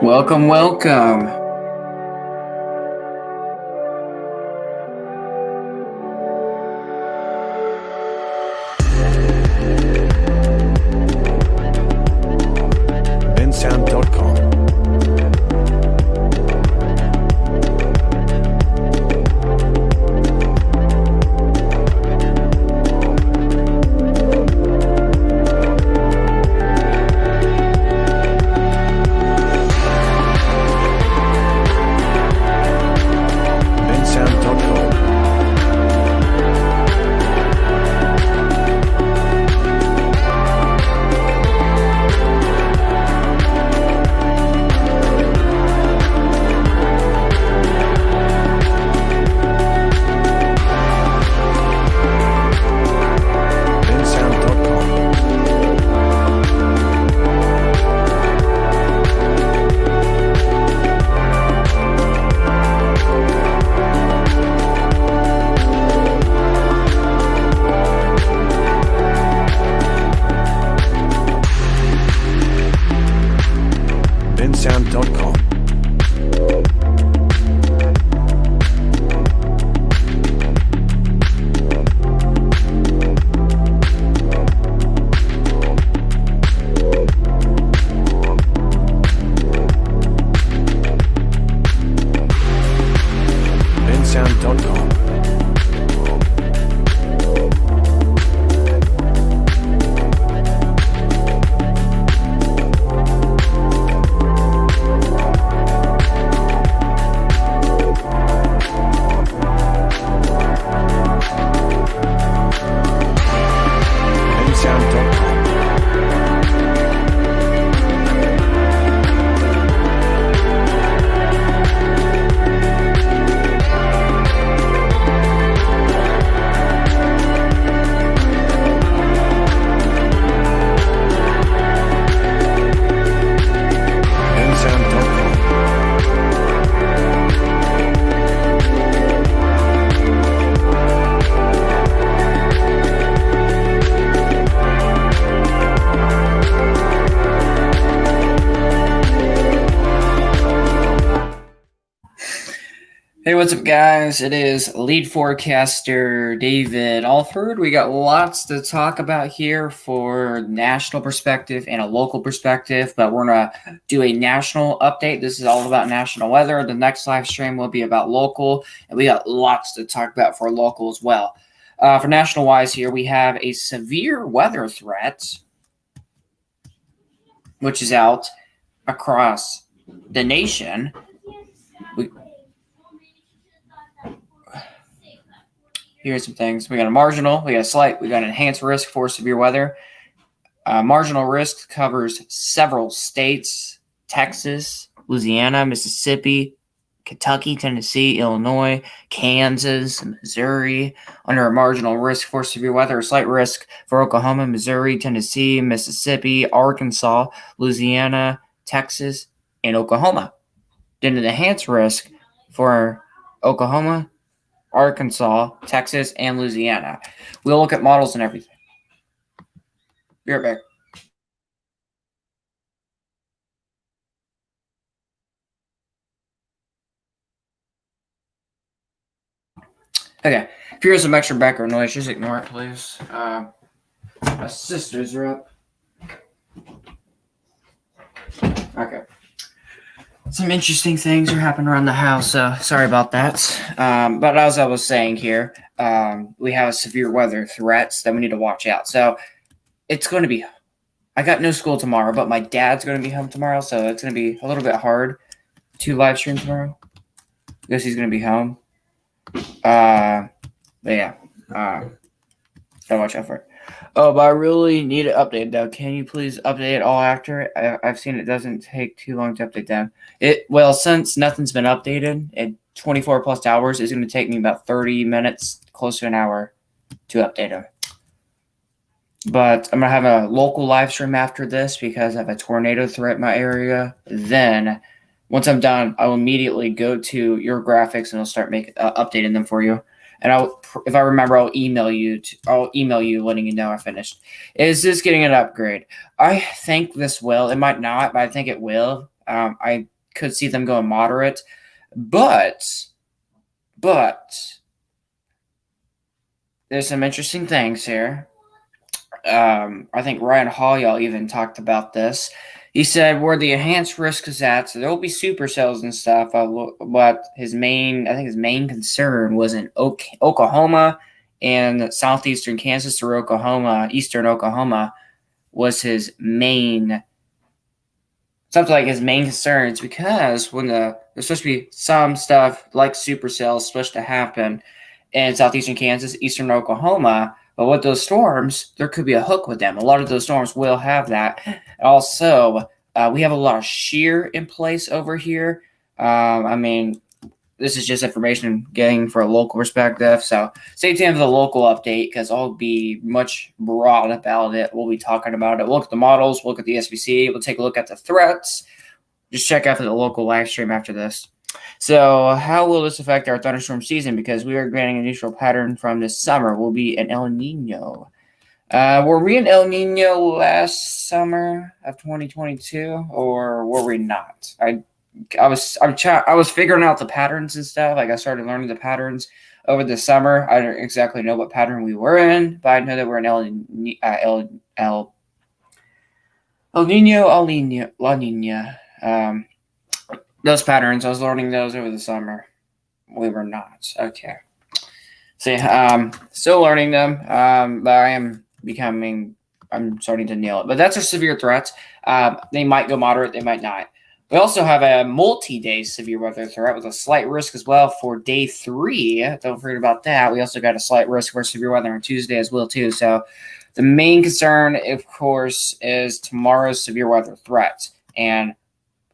Welcome, welcome. bensound.com. bensound.com. bensound.com. Hey, what's up, guys? It is lead forecaster David Alford. We got lots to talk about here for national perspective and a local perspective, but we're going to do a national update. This is all about national weather. The next live stream will be about local, and we got lots to talk about for local as well. For national wise here, we have a severe weather threat, which is out across the nation. Here's some things. We got a marginal, we got a slight, we got an enhanced risk for severe weather. Marginal risk covers several states: Texas, Louisiana, Mississippi, Kentucky, Tennessee, Illinois, Kansas, Missouri. Under a marginal risk for severe weather, a slight risk for Oklahoma, Missouri, Tennessee, Mississippi, Arkansas, Louisiana, Texas, and Oklahoma. Then an enhanced risk for Oklahoma, Arkansas, Texas, and Louisiana. We'll look at models and everything. Be right back. Okay, if you hear some extra background noise, just ignore it, please. My sisters are up. Okay. Some interesting things are happening around the house, so sorry about that. But as I was saying here, we have severe weather threats that we need to watch out. So it's going to be, I got no school tomorrow, but my dad's going to be home tomorrow, so it's going to be a little bit hard to live stream tomorrow because he's going to be home. But yeah, gotta watch out for it. Oh, but I really need it updated, though. Can you please update it all after? I've seen it doesn't take too long to update them. Well, since nothing's been updated, 24 plus hours is going to take me about 30 minutes, close to an hour, to update them. But I'm going to have a local live stream after this because I have a tornado threat in my area. Then, once I'm done, I will immediately go to your graphics and I'll start updating them for you. And if I remember, I'll email you letting you know I finished. Is this getting an upgrade? I think this will. It might not, but I think it will. I could see them going moderate, but there's some interesting things here. I think Ryan Hall even talked about this. He said where the enhanced risk is at, so there will be supercells and stuff. But his main concern was in Oklahoma and southeastern Kansas or Oklahoma, eastern Oklahoma was his main, something like his main concerns, because when there's supposed to be some stuff like supercells supposed to happen in southeastern Kansas, eastern Oklahoma. But with those storms, there could be a hook with them. A lot of those storms will have that. Also, we have a lot of shear in place over here. I mean, this is just information I'm getting for a local perspective. So stay tuned for the local update because I'll be much broad about it. We'll be talking about it. We'll look at the models. We'll look at the SBC. We'll take a look at the threats. Just check out the local live stream after this. So how will this affect our thunderstorm season? Because we are getting a neutral pattern from this summer. Will be an El Nino. Were we in El Nino last summer of 2022, or were we not? I was figuring out the patterns and stuff. Like I started learning the patterns over the summer. I don't exactly know what pattern we were in, but I know that we're in El Nino, La Nina. Those patterns, I was learning those over the summer. We were not. Okay. So still learning them, but I'm starting to nail it. But that's our severe threats. They might go moderate, they might not. We also have a multi-day severe weather threat with a slight risk as well for day 3. Don't forget about that. We also got a slight risk for severe weather on Tuesday as well, too. So the main concern, of course, is tomorrow's severe weather threat. And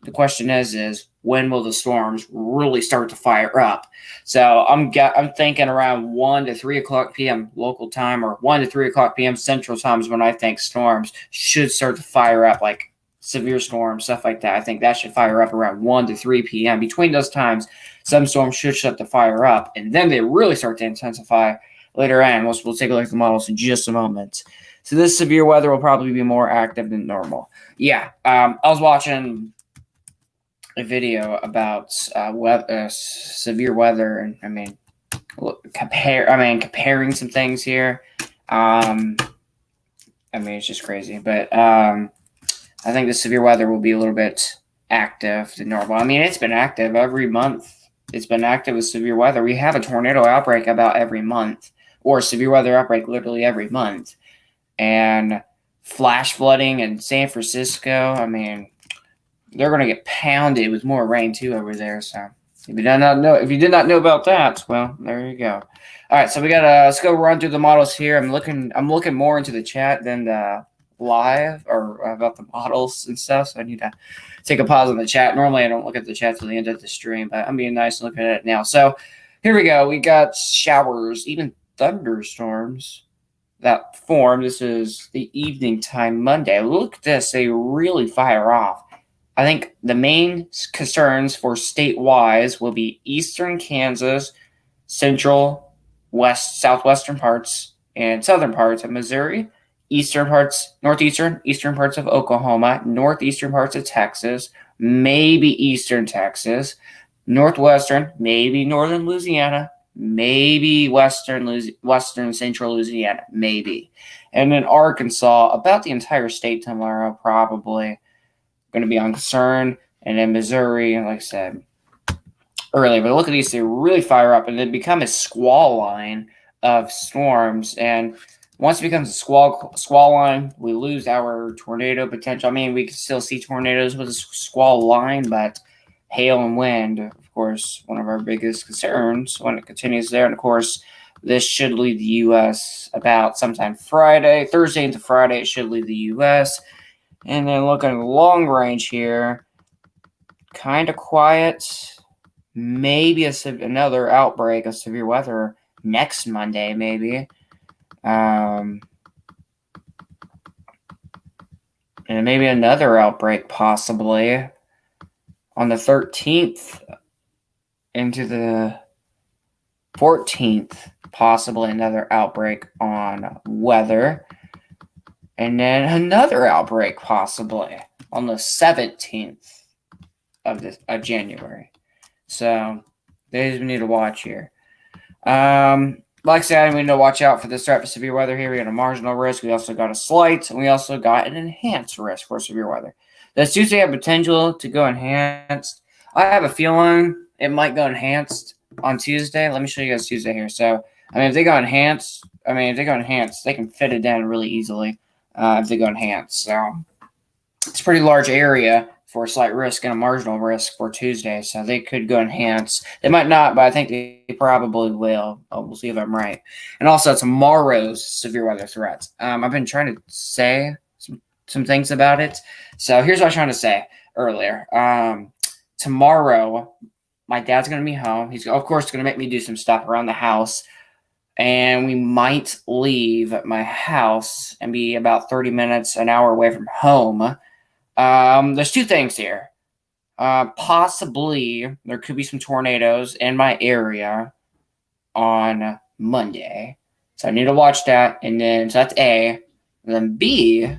the question is when will the storms really start to fire up? So I'm thinking around 1 to 3 o'clock p.m. local time, or 1 to 3 o'clock p.m. central times when I think storms should start to fire up, like severe storms, stuff like that. I think that should fire up around 1 to 3 p.m. Between those times, some storms should start to fire up, and then they really start to intensify later on. We'll take a look at the models in just a moment. So this severe weather will probably be more active than normal. Yeah, I was watching a video about severe weather, and comparing some things here. It's just crazy, but I think the severe weather will be a little bit active than normal. I mean, it's been active every month. It's been active with severe weather. We have a tornado outbreak about every month, or a severe weather outbreak literally every month, and flash flooding in San Francisco. I mean, they're going to get pounded with more rain too over there. So if you did not know about that, well, there you go. All right, so we got let's go run through the models here. I'm looking more into the chat than the live or about the models and stuff. So I need to take a pause on the chat. Normally I don't look at the chat till the end of the stream, but I'm being nice and looking at it now. So here we go. We got showers, even thunderstorms that form. This is the evening time Monday. Look at this. They really fire off. I think the main concerns for statewide will be eastern Kansas, central, southwestern parts, and southern parts of Missouri, eastern parts, northeastern, eastern parts of Oklahoma, northeastern parts of Texas, maybe eastern Texas, northwestern, maybe northern Louisiana, maybe western central Louisiana, maybe. And then Arkansas, about the entire state tomorrow, probably going to be on concern. And then Missouri, like I said earlier, but look at these, they really fire up and they become a squall line of storms. And once it becomes a squall line, we lose our tornado potential. I mean, we can still see tornadoes with a squall line, but hail and wind, of course, one of our biggest concerns when it continues there. And of course, this should leave the U.S. about sometime Thursday into Friday, it should leave the U.S. And then looking at the long range here, kind of quiet. Maybe another outbreak of severe weather next Monday, maybe. And maybe another outbreak possibly on the 13th into the 14th, possibly another outbreak on weather. And then another outbreak possibly on the 17th. of January. So these we need to watch here. Like I said, we need to watch out for this threat for severe weather here. We got a marginal risk. We also got a slight, and we also got an enhanced risk for severe weather. Does Tuesday have potential to go enhanced? I have a feeling it might go enhanced on Tuesday. Let me show you guys Tuesday here. So, if they go enhanced, they can fit it down really easily if they go enhanced. So, it's a pretty large area for a slight risk and a marginal risk for Tuesday. So they could go enhance. They might not, but I think they probably will. We'll see if I'm right. And also tomorrow's severe weather threats. I've been trying to say some things about it. So here's what I was trying to say earlier. Tomorrow, my dad's going to be home. He's, of course, going to make me do some stuff around the house. And we might leave my house and be about 30 minutes, an hour away from home. There's two things here. Possibly there could be some tornadoes in my area on Monday. So I need to watch that. And then, so that's A. And then B,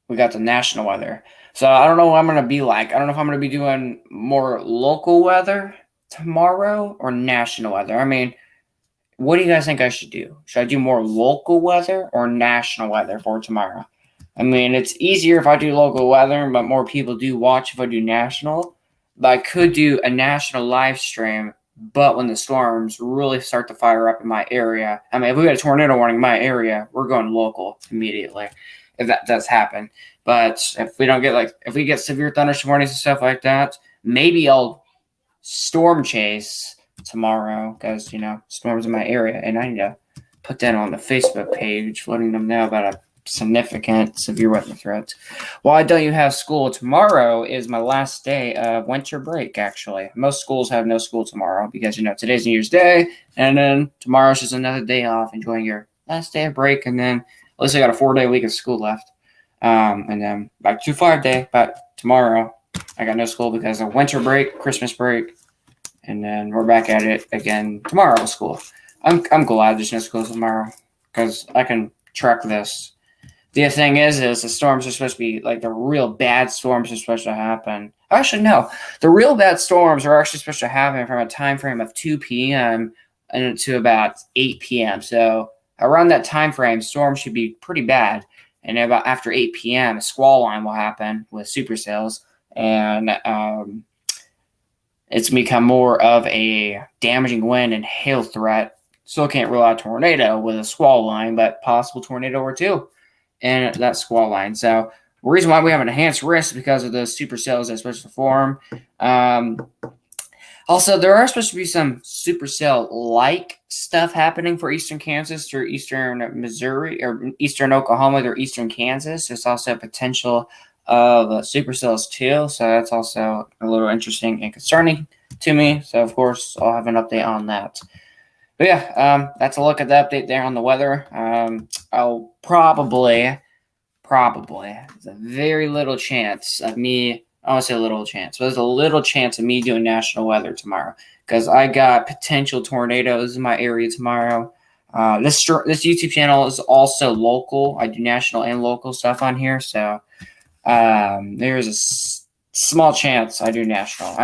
we got the national weather. So I don't know what I'm going to be like. I don't know if I'm going to be doing more local weather tomorrow or national weather. What do you guys think I should do? Should I do more local weather or national weather for tomorrow? It's easier if I do local weather, but more people do watch if I do national. But I could do a national live stream, but when the storms really start to fire up in my area. If we got a tornado warning in my area, we're going local immediately, if that does happen. But if we don't get if we get severe thunderstorm warnings and stuff like that, maybe I'll storm chase tomorrow because, storms in my area. And I need to put that on the Facebook page, letting them know about a significant severe weather threat. Why don't you have school? Tomorrow is my last day of winter break, actually. Most schools have no school tomorrow because, today's New Year's Day. And then tomorrow's just another day off, enjoying your last day of break. And then at least I got a 4-day week of school left. And then back to 5-day. But tomorrow I got no school because of winter break, Christmas break. And then we're back at it again tomorrow at school. I'm glad there's no school tomorrow because I can track this. The thing is the storms are supposed to be, the real bad storms are supposed to happen. Actually, no. The real bad storms are actually supposed to happen from a time frame of 2 p.m. and to about 8 p.m. So around that time frame, storms should be pretty bad. And about after 8 p.m., a squall line will happen with supercells. And it's become more of a damaging wind and hail threat. Still can't rule out a tornado with a squall line, but possible tornado or two in that squall line. So the reason why we have an enhanced risk is because of the supercells that's supposed to form. Also, there are supposed to be some supercell-like stuff happening for eastern Kansas or eastern Missouri or eastern Oklahoma or eastern Kansas. There's also a potential of supercells too, so that's also a little interesting and concerning to me. So of course I'll have an update on that. But yeah, that's a look at the update there on the weather. I'll probably there's a very little chance of me. I want to say a little chance, but there's a little chance of me doing national weather tomorrow because I got potential tornadoes in my area tomorrow. This YouTube channel is also local. I do national and local stuff on here, so there's a small chance I do national.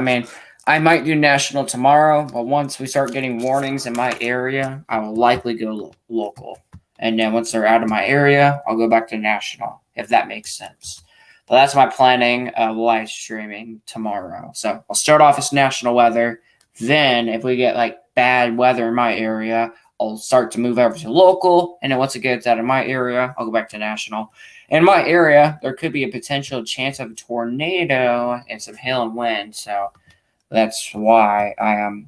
I might do national tomorrow, but once we start getting warnings in my area, I will likely go local. And then once they're out of my area, I'll go back to national, if that makes sense. But that's my planning of live streaming tomorrow. So I'll start off as national weather. Then if we get bad weather in my area, I'll start to move over to local. And then once it gets out of my area, I'll go back to national. In my area, there could be a potential chance of a tornado and some hail and wind. So that's why I am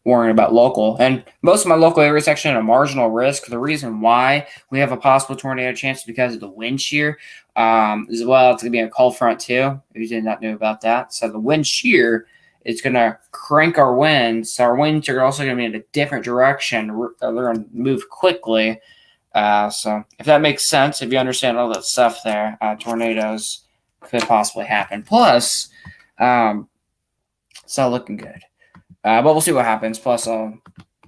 worrying about local. And most of my local area is actually a marginal risk. The reason why we have a possible tornado chance is because of the wind shear. As well, it's going to be a cold front too, if you did not know about that. So the wind shear is going to crank our winds. So our winds are also going to be in a different direction. They're going to move quickly. So if that makes sense, if you understand all that stuff there, tornadoes could possibly happen. Plus, it's all looking good. But we'll see what happens. Plus, I'll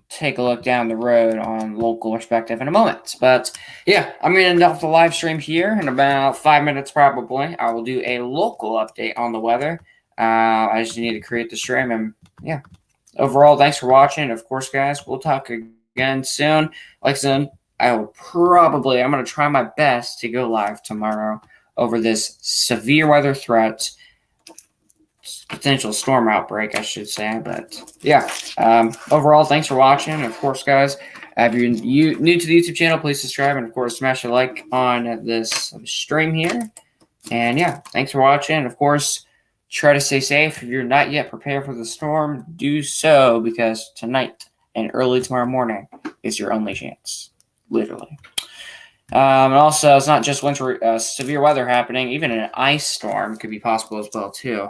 take a look down the road on local perspective in a moment. But yeah, I'm going to end off the live stream here in about 5 minutes probably. I will do a local update on the weather. I just need to create the stream, and yeah. Overall, thanks for watching. Of course, guys, we'll talk again soon. Like I said, I'm going to try my best to go live tomorrow over this severe weather threat, potential storm outbreak, I should say. But yeah, overall, thanks for watching. Of course, guys, if you're new to the YouTube channel, please subscribe. And of course, smash a like on this stream here. And yeah, thanks for watching. Of course, try to stay safe. If you're not yet prepared for the storm, do so, because tonight and early tomorrow morning is your only chance, literally. And also, it's not just winter, severe weather happening. Even an ice storm could be possible as well, too.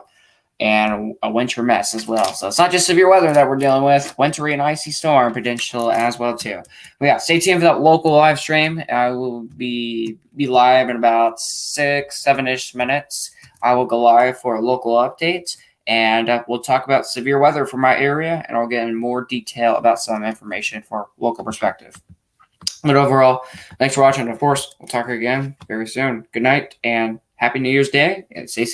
And a winter mess as well. So it's not just severe weather that we're dealing with. Wintry and icy storm potential as well, too. But yeah, stay tuned for that local live stream. I will be live in about 7-ish minutes. I will go live for a local update, and we'll talk about severe weather for my area, and I'll get in more detail about some information for local perspective. But overall, thanks for watching. Of course, we'll talk again very soon. Good night, and Happy New Year's Day, and stay safe.